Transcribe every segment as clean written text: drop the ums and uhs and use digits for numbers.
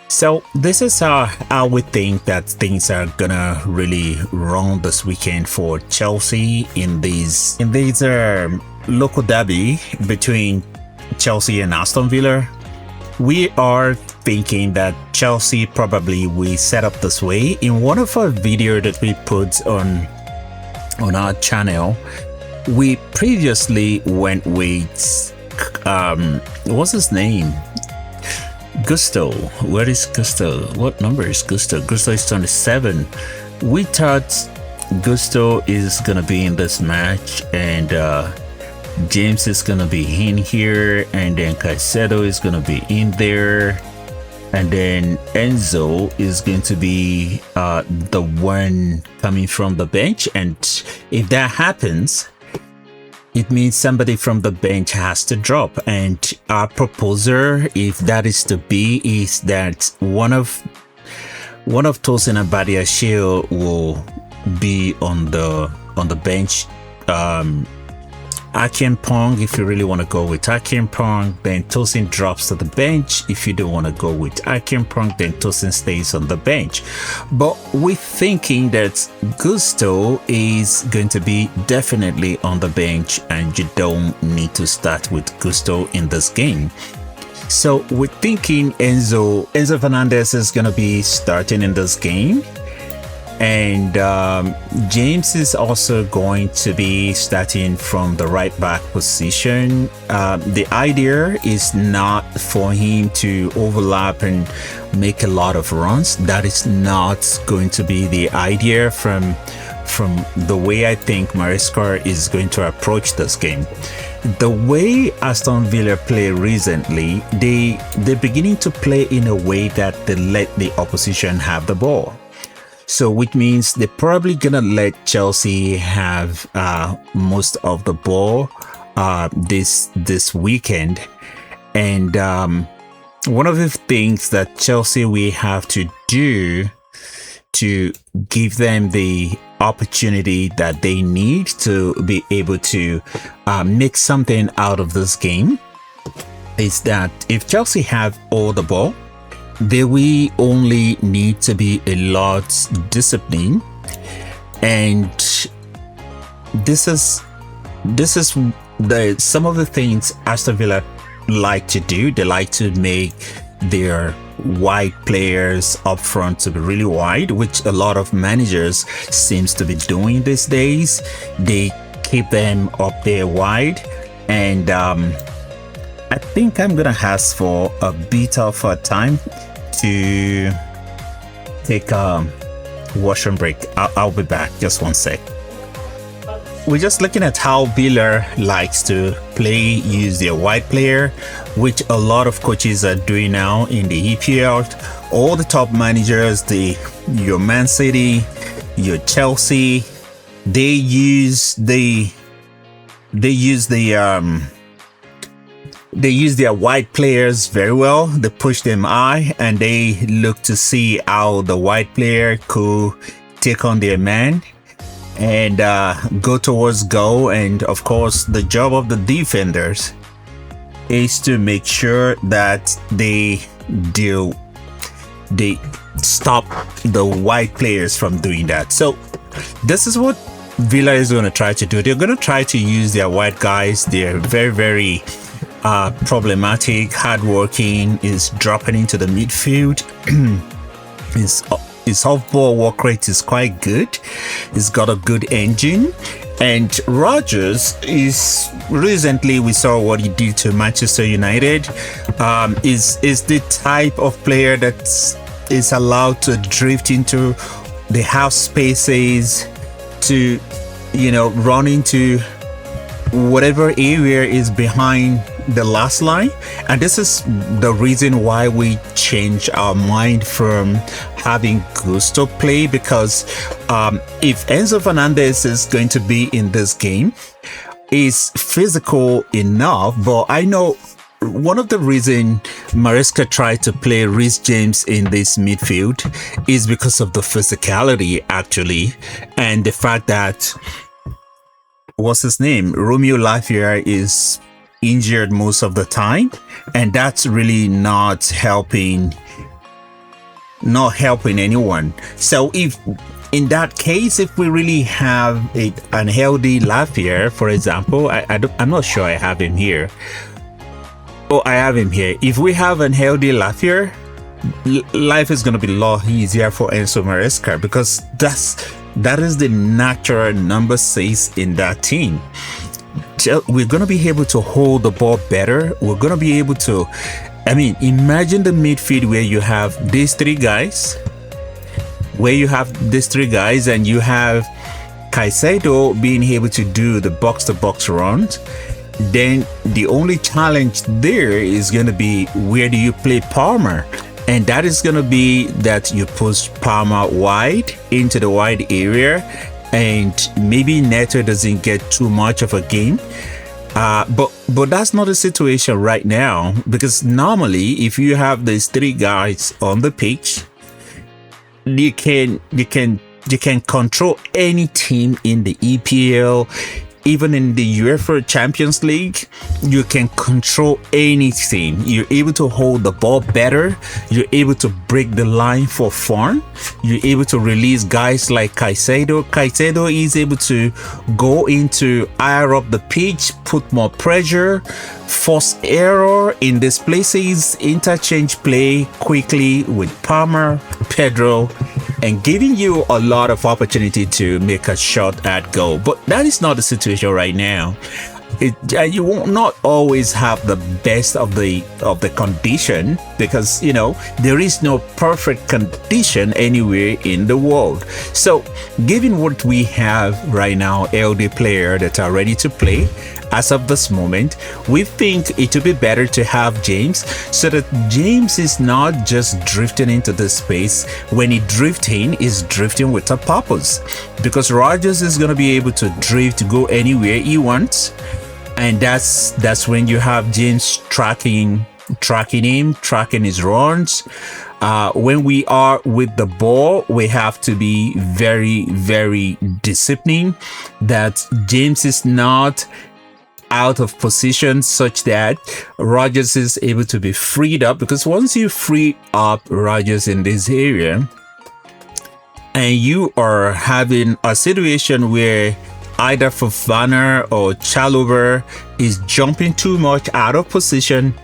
So this is how we think that things are gonna really run this weekend for Chelsea in these local derby between Chelsea and Aston Villa. We are thinking that Chelsea probably will set up this way. In one of our videos that we put on our channel, we previously went with what's his name? Gusto. Where is Gusto? What number is Gusto? Gusto is 27. We thought Gusto is gonna be in this match, and James is gonna be in here, and then Caicedo is gonna be in there, and then Enzo is going to be the one coming from the bench. And if that happens, it means somebody from the bench has to drop. And our proposal, if that is to be, is that one of Tosin and Badiashile will be on the bench. Akinpong, if you really want to go with Akinpong, then Tosin drops to the bench. If you don't want to go with Akinpong, then Tosin stays on the bench. But we're thinking that Gusto is going to be definitely on the bench, and you don't need to start with Gusto in this game. So we're thinking Enzo Fernandez is going to be starting in this game. And James is also going to be starting from the right back position. The idea is not for him to overlap and make a lot of runs. That is not going to be the idea from the way I think Maresca is going to approach this game. The way Aston Villa play recently, they're beginning to play in a way that they let the opposition have the ball. So which means they're probably gonna let Chelsea have most of the ball this weekend. And one of the things that Chelsea will have to do to give them the opportunity that they need to be able to make something out of this game is that if Chelsea have all the ball, they will only need to be a lot disciplined. And this is some of the things Aston Villa like to do. They like to make their wide players up front to be really wide, which a lot of managers seems to be doing these days. They keep them up there wide, and I think I'm gonna ask for a bit of time to take a washroom break. I'll be back. Just one sec. We're just looking at how Villa likes to use their wide player, which a lot of coaches are doing now in the EPL. All the top managers, your Man City, your Chelsea, they use their wide players very well. They push them high, and they look to see how the wide player could take on their man and go towards goal. And of course, the job of the defenders is to make sure that they stop the wide players from doing that. So this is what Villa is going to try to do. They're going to try to use their wide guys. They're very, very problematic, hardworking, is dropping into the midfield. His off-ball work rate is quite good. He's got a good engine. And Rodgers is recently, we saw what he did to Manchester United. Is the type of player that is allowed to drift into the half spaces to, run into whatever area is behind the last line. And this is the reason why we change our mind from having Gusto play, because if Enzo Fernandez is going to be in this game, is physical enough. But I know one of the reasons Maresca tried to play Reece James in this midfield is because of the physicality, actually, and the fact that what's his name, Romeo Lafayette, is injured most of the time, and that's really not helping not helping anyone. So if in that case, if we really have a unhealthy Lafayette, for example, I'm not sure I have him here. Oh, I have him here. If we have unhealthy Lafayette, life is going to be a lot easier for Enzo Maresca, because that is the natural number 6 in that team. We're going to be able to hold the ball better. We're going to be able to, I mean, imagine the midfield where you have these three guys, and you have Caicedo being able to do the box-to-box runs. Then the only challenge there is going to be, where do you play Palmer? And that is going to be that you push Palmer wide into the wide area, and maybe Neto doesn't get too much of a game. But that's not the situation right now, because normally if you have these three guys on the pitch, you can control any team in the EPL. Even in the UEFA Champions League, you can control any team. You're able to hold the ball better. You're able to break the line for fun. You're able to release guys like Caicedo. Caicedo is able to go into higher up the pitch, put more pressure, force error in these places, interchange play quickly with Palmer, Pedro, and giving you a lot of opportunity to make a shot at goal. But that is not the situation right now. You will not always have the best of the condition, because there is no perfect condition anywhere in the world. So given what we have right now, LD player that are ready to play as of this moment, we think it would be better to have James, so that James is not just drifting into the space. When he drifting, is drifting with a purpose, because Rodgers is going to be able to drift, go anywhere he wants. And that's when you have James tracking him, tracking his runs. When we are with the ball, we have to be very, very disciplined, that James is not out of position such that Rodgers is able to be freed up, because once you free up Rodgers in this area and you are having a situation where either Fofana or Chalobah is jumping too much out of position,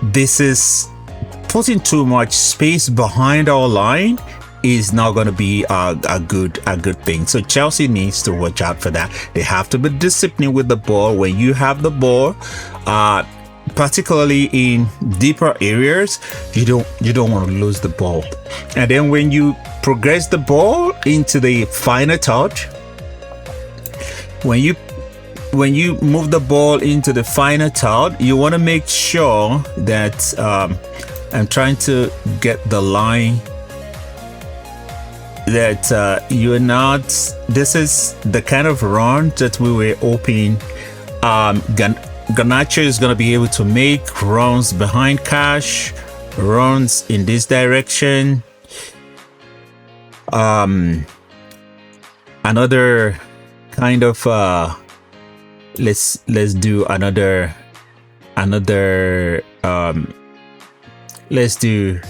this is putting too much space behind our line, is not going to be a good thing. So Chelsea needs to watch out for that. They have to be disciplined with the ball. When you have the ball, particularly in deeper areas, you don't want to lose the ball. And then when you progress the ball into the final touch, when you move the ball into the final third, you want to make sure that I'm trying to get the line, that you're not, this is the kind of run that we were hoping Garnacho is going to be able to make, runs behind Cash, runs in this direction. Another kind of let's do another let's do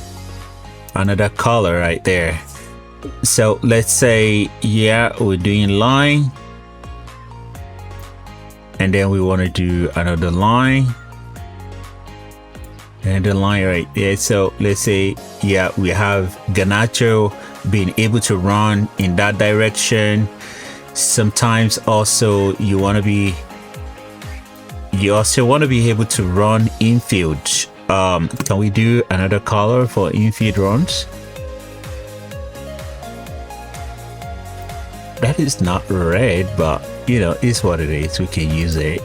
another color right there. So let's say, yeah, we're doing line, and then we want to do another line and the line right there. So let's say, yeah, we have Garnacho being able to run in that direction. Sometimes also you also want to be able to run infield. Can we do another color for infield runs? That is not red, but it's what it is. We can use it.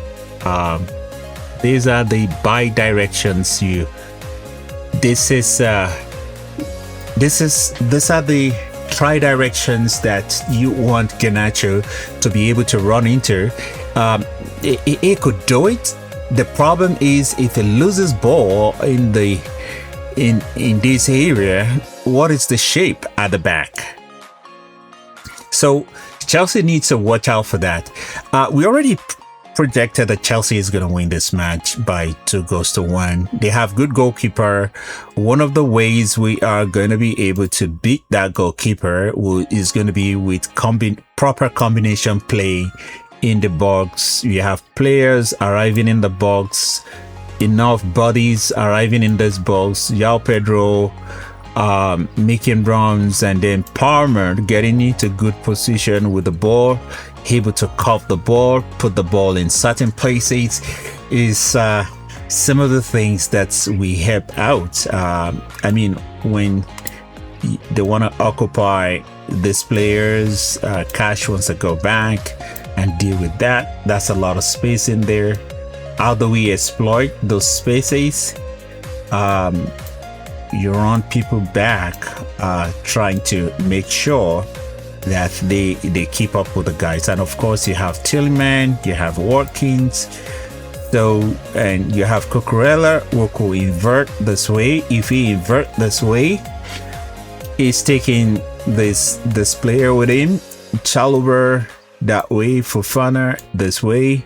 These are the bi-directions. These are the tri-directions that you want Garnacho to be able to run into. He could do it. The problem is, if he loses ball in this area, what is the shape at the back? So Chelsea needs to watch out for that. We already projected that Chelsea is going to win this match by 2-1. They have good goalkeeper. One of the ways we are going to be able to beat that goalkeeper is going to be with proper combination play in the box. You have players arriving in the box, enough bodies arriving in this box. João Pedro making runs, and then Palmer getting into good position with the ball, able to cuff the ball, put the ball in certain places, is some of the things that we help out. I mean, when they want to occupy these players, Cash wants to go back and deal with that. That's a lot of space in there. How do we exploit those spaces? You run people back, trying to make sure that they keep up with the guys. And of course, you have Tillman, you have Watkins, and you have Cucurella, who could invert this way. If he invert this way, he's taking this player with him. Chalobah that way, Fofana this way,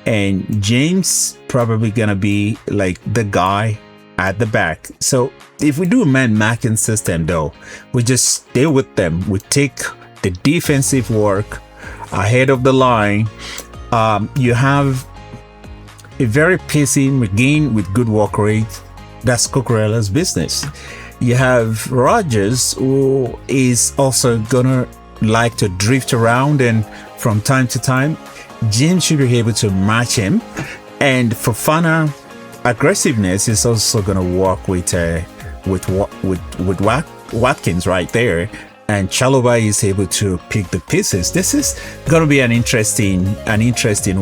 and James probably gonna be like the guy at the back. So if we do a man marking system, though, we just stay with them. We take the defensive work ahead of the line. You have a very pacey McGinn with good work rate. That's Cucurella's business. You have Rogers, who is also gonna like to drift around, and from time to time James should be able to match him. And Fofana aggressiveness is also going to work with Watkins right there, and Chalobah is able to pick the pieces. This is going to be an interesting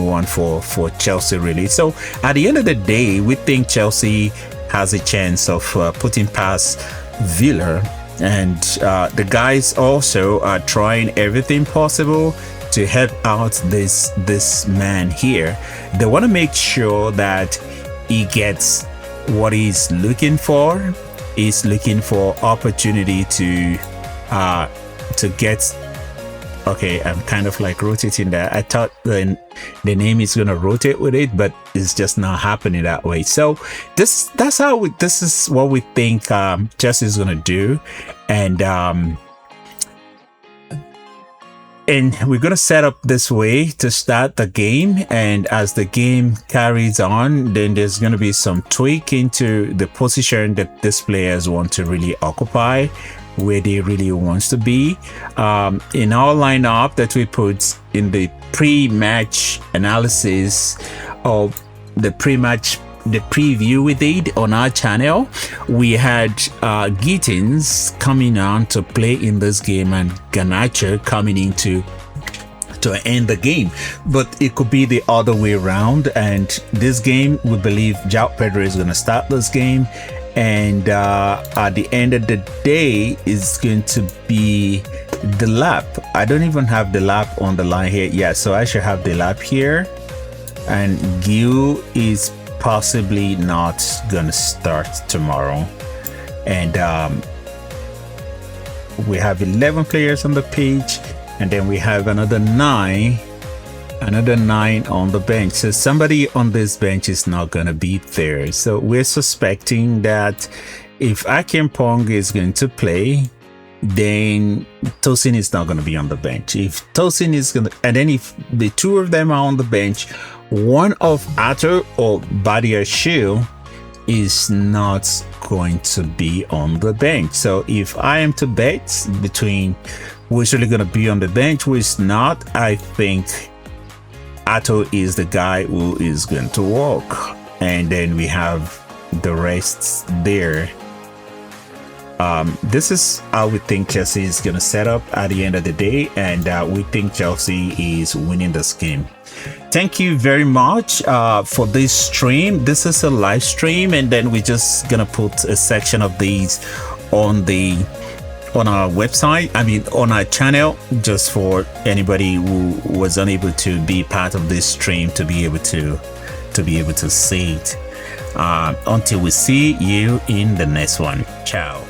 one for Chelsea, really. So at the end of the day, we think Chelsea has a chance of putting past Villa, and the guys also are trying everything possible to help out this man here. They want to make sure that he gets what he's looking for. He's looking for opportunity to get. Okay, I'm kind of like rotating that. I thought the name is gonna rotate with it, but it's just not happening that way. So this is what we think Chelsea is gonna do, and we're going to set up this way to start the game. And as the game carries on, then there's going to be some tweak into the position that these players want to really occupy, where they really wants to be. In our lineup that we put in the pre-match analysis of the preview we did on our channel, we had Gittins coming on to play in this game, and Garnacho coming in to end the game. But it could be the other way around, and this game we believe João Pedro is going to start this game, and at the end of the day is going to be the lap. I don't even have the lap on the line here. Yeah, so I should have the lap here, and Gil is possibly not gonna start tomorrow. And we have 11 players on the pitch, and then we have another nine on the bench. So somebody on this bench is not gonna be there. So we're suspecting that if Akinpong is going to play, then Tosin is not going to be on the bench. If Tosin is going to, and then if the two of them are on the bench, one of Ato or Badiashile is not going to be on the bench. So if I am to bet between who's really going to be on the bench, who is not, I think Ato is the guy who is going to walk, and then we have the rest there. This is how we think Chelsea is going to set up at the end of the day, and we think Chelsea is winning this game. Thank you very much for this stream. This is a live stream, and then we're just gonna put a section of these on our website, on our channel, just for anybody who was unable to be part of this stream to be able to see it. Until we see you in the next one. Ciao.